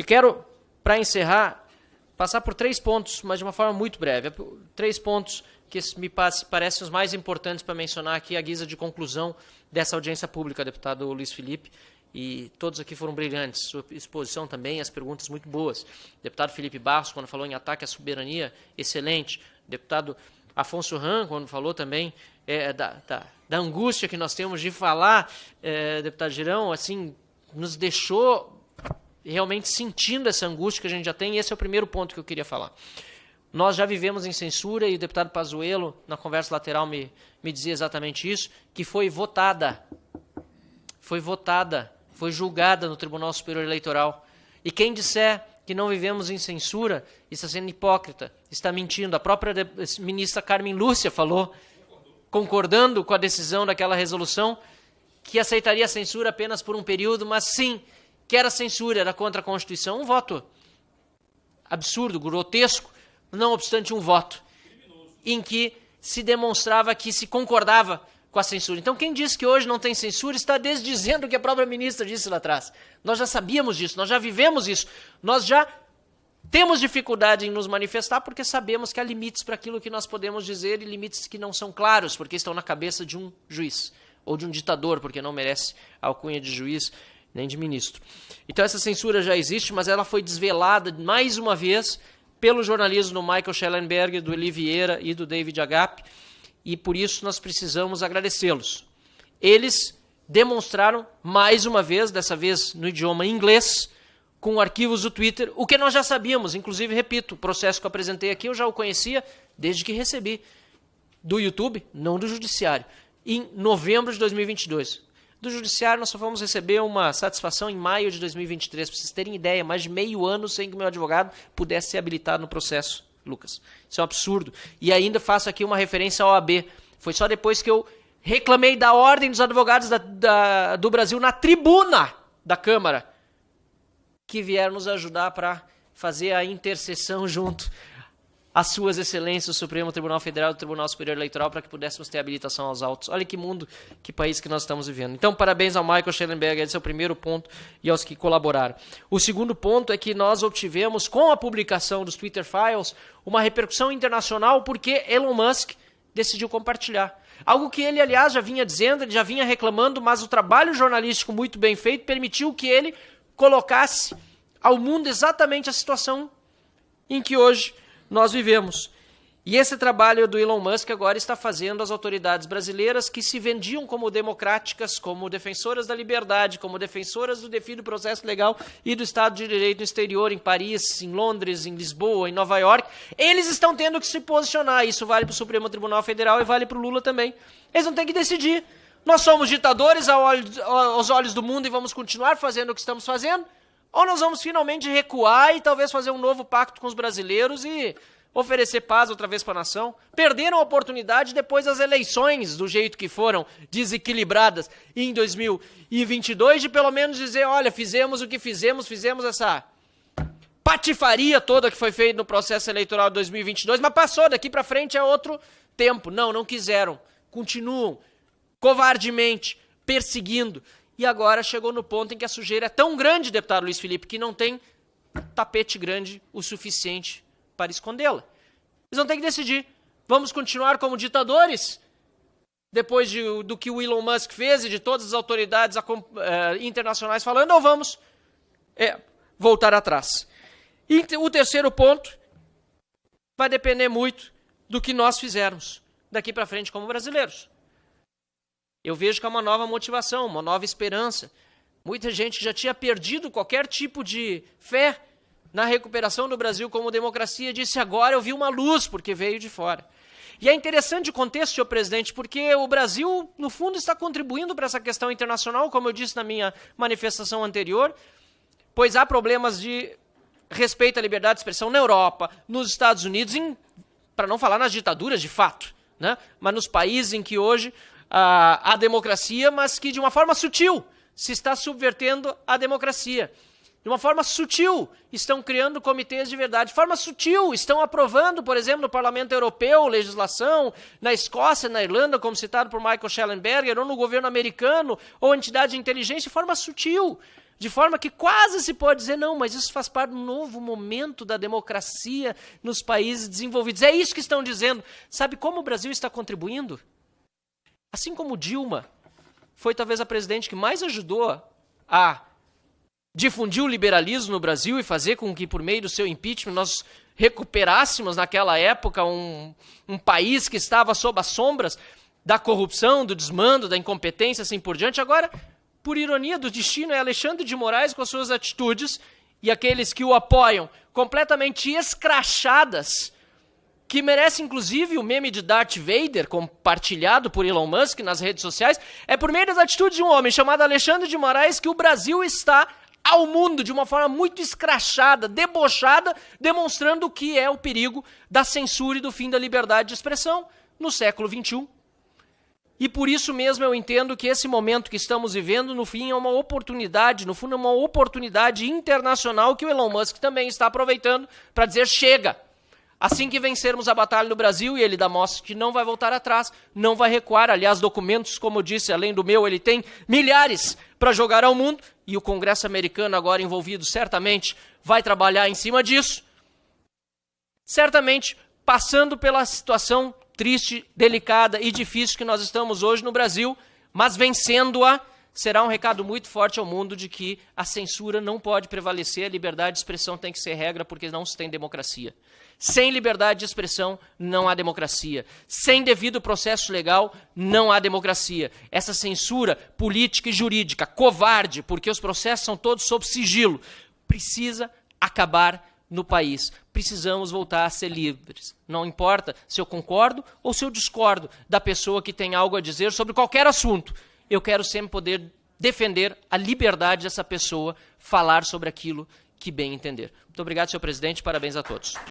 Eu quero, para encerrar, passar por 3 pontos, mas de uma forma muito breve. 3 pontos que me parecem os mais importantes para mencionar aqui à guisa de conclusão dessa audiência pública, deputado Luiz Felipe. E todos aqui foram brilhantes, sua exposição também, as perguntas muito boas. Deputado Felipe Barros, quando falou em ataque à soberania, excelente. Deputado Afonso Ram, quando falou também da angústia que nós temos de falar, deputado Girão, assim, nos deixou realmente sentindo essa angústia que a gente já tem, e esse é o primeiro ponto que eu queria falar. Nós já vivemos em censura, e o deputado Pazuello, na conversa lateral, me dizia exatamente isso, que foi votada, foi julgada no Tribunal Superior Eleitoral. E quem disser que não vivemos em censura está sendo hipócrita, está mentindo. A própria ministra Carmen Lúcia falou, concordando com a decisão daquela resolução, que aceitaria a censura apenas por um período, mas sim, que era censura, era contra a Constituição. Um voto absurdo, grotesco, não obstante um voto, em que se demonstrava que se concordava com a censura. Então, quem diz que hoje não tem censura está desdizendo o que a própria ministra disse lá atrás. Nós já sabíamos disso, nós já vivemos isso, nós já temos dificuldade em nos manifestar porque sabemos que há limites para aquilo que nós podemos dizer e limites que não são claros, porque estão na cabeça de um juiz, ou de um ditador, porque não merece a alcunha de juiz nem de ministro. Então, essa censura já existe, mas ela foi desvelada mais uma vez pelo jornalismo do Michael Schellenberger, do Eli Vieira e do David Agape, e por isso nós precisamos agradecê-los. Eles demonstraram mais uma vez, dessa vez no idioma inglês, com arquivos do Twitter, o que nós já sabíamos, inclusive, repito, o processo que eu apresentei aqui eu já o conhecia desde que recebi do YouTube, não do Judiciário, em novembro de 2022. Do Judiciário nós só vamos receber uma satisfação em maio de 2023, para vocês terem ideia, mais de meio ano sem que o meu advogado pudesse ser habilitado no processo, Lucas. Isso é um absurdo. E ainda faço aqui uma referência à OAB. Foi só depois que eu reclamei da Ordem dos Advogados do Brasil na tribuna da Câmara que vieram nos ajudar para fazer a intercessão junto às suas excelências, o Supremo Tribunal Federal e o Tribunal Superior Eleitoral, para que pudéssemos ter habilitação aos autos. Olha que mundo, que país que nós estamos vivendo. Então, parabéns ao Michael Schellenberger, esse é o primeiro ponto, e aos que colaboraram. O segundo ponto é que nós obtivemos, com a publicação dos Twitter Files, uma repercussão internacional, porque Elon Musk decidiu compartilhar. Algo que ele, aliás, já vinha dizendo, ele já vinha reclamando, mas o trabalho jornalístico muito bem feito permitiu que ele colocasse ao mundo exatamente a situação em que hoje nós vivemos. E esse trabalho do Elon Musk agora está fazendo as autoridades brasileiras, que se vendiam como democráticas, como defensoras da liberdade, como defensoras do devido processo legal e do Estado de Direito no exterior, em Paris, em Londres, em Lisboa, em Nova York, eles estão tendo que se posicionar. Isso vale para o Supremo Tribunal Federal e vale para o Lula também. Eles não têm que decidir. Nós somos ditadores aos olhos do mundo e vamos continuar fazendo o que estamos fazendo? Ou nós vamos finalmente recuar e talvez fazer um novo pacto com os brasileiros e oferecer paz outra vez para a nação? Perderam a oportunidade depois das eleições, do jeito que foram desequilibradas em 2022, de pelo menos dizer, olha, fizemos o que fizemos essa patifaria toda que foi feita no processo eleitoral de 2022, mas passou, daqui para frente é outro tempo. Não, não quiseram. Continuam covardemente perseguindo. E agora chegou no ponto em que a sujeira é tão grande, deputado Luiz Felipe, que não tem tapete grande o suficiente para escondê-la. Eles vão ter que decidir. Vamos continuar como ditadores? Depois do que o Elon Musk fez e de todas as autoridades internacionais falando, ou vamos voltar atrás? E o terceiro ponto vai depender muito do que nós fizermos daqui para frente como brasileiros. Eu vejo que há uma nova motivação, uma nova esperança. Muita gente já tinha perdido qualquer tipo de fé na recuperação do Brasil como democracia, disse agora eu vi uma luz, porque veio de fora. E é interessante o contexto, senhor presidente, porque o Brasil, no fundo, está contribuindo para essa questão internacional, como eu disse na minha manifestação anterior, pois há problemas de respeito à liberdade de expressão na Europa, nos Estados Unidos, para não falar nas ditaduras de fato, né? Mas nos países em que hoje a democracia, mas que de uma forma sutil se está subvertendo a democracia. De uma forma sutil estão criando comitês de verdade. De forma sutil estão aprovando, por exemplo, no Parlamento Europeu, legislação, na Escócia, na Irlanda, como citado por Michael Schellenberger, ou no governo americano, ou entidade de inteligência, de forma sutil. De forma que quase se pode dizer, não, mas isso faz parte de um novo momento da democracia nos países desenvolvidos. É isso que estão dizendo. Sabe como o Brasil está contribuindo? Assim como Dilma foi talvez a presidente que mais ajudou a difundir o liberalismo no Brasil e fazer com que, por meio do seu impeachment, nós recuperássemos naquela época um país que estava sob as sombras da corrupção, do desmando, da incompetência, assim por diante. Agora, por ironia do destino, é Alexandre de Moraes com as suas atitudes e aqueles que o apoiam completamente escrachadas, que merece inclusive o meme de Darth Vader, compartilhado por Elon Musk nas redes sociais, é por meio das atitudes de um homem chamado Alexandre de Moraes que o Brasil está ao mundo de uma forma muito escrachada, debochada, demonstrando o que é o perigo da censura e do fim da liberdade de expressão no século XXI. E por isso mesmo eu entendo que esse momento que estamos vivendo, no fim, é uma oportunidade, no fundo é uma oportunidade internacional que o Elon Musk também está aproveitando para dizer chega. Assim que vencermos a batalha no Brasil, e ele dá mostra que não vai voltar atrás, não vai recuar. Aliás, documentos, como eu disse, além do meu, ele tem milhares para jogar ao mundo, e o Congresso americano agora envolvido certamente vai trabalhar em cima disso. Certamente passando pela situação triste, delicada e difícil que nós estamos hoje no Brasil, mas vencendo-a, será um recado muito forte ao mundo de que a censura não pode prevalecer, a liberdade de expressão tem que ser regra, porque não se tem democracia. Sem liberdade de expressão, não há democracia. Sem devido processo legal, não há democracia. Essa censura política e jurídica, covarde, porque os processos são todos sob sigilo, precisa acabar no país. Precisamos voltar a ser livres. Não importa se eu concordo ou se eu discordo da pessoa que tem algo a dizer sobre qualquer assunto. Eu quero sempre poder defender a liberdade dessa pessoa, falar sobre aquilo que bem entender. Muito obrigado, senhor presidente. Parabéns a todos.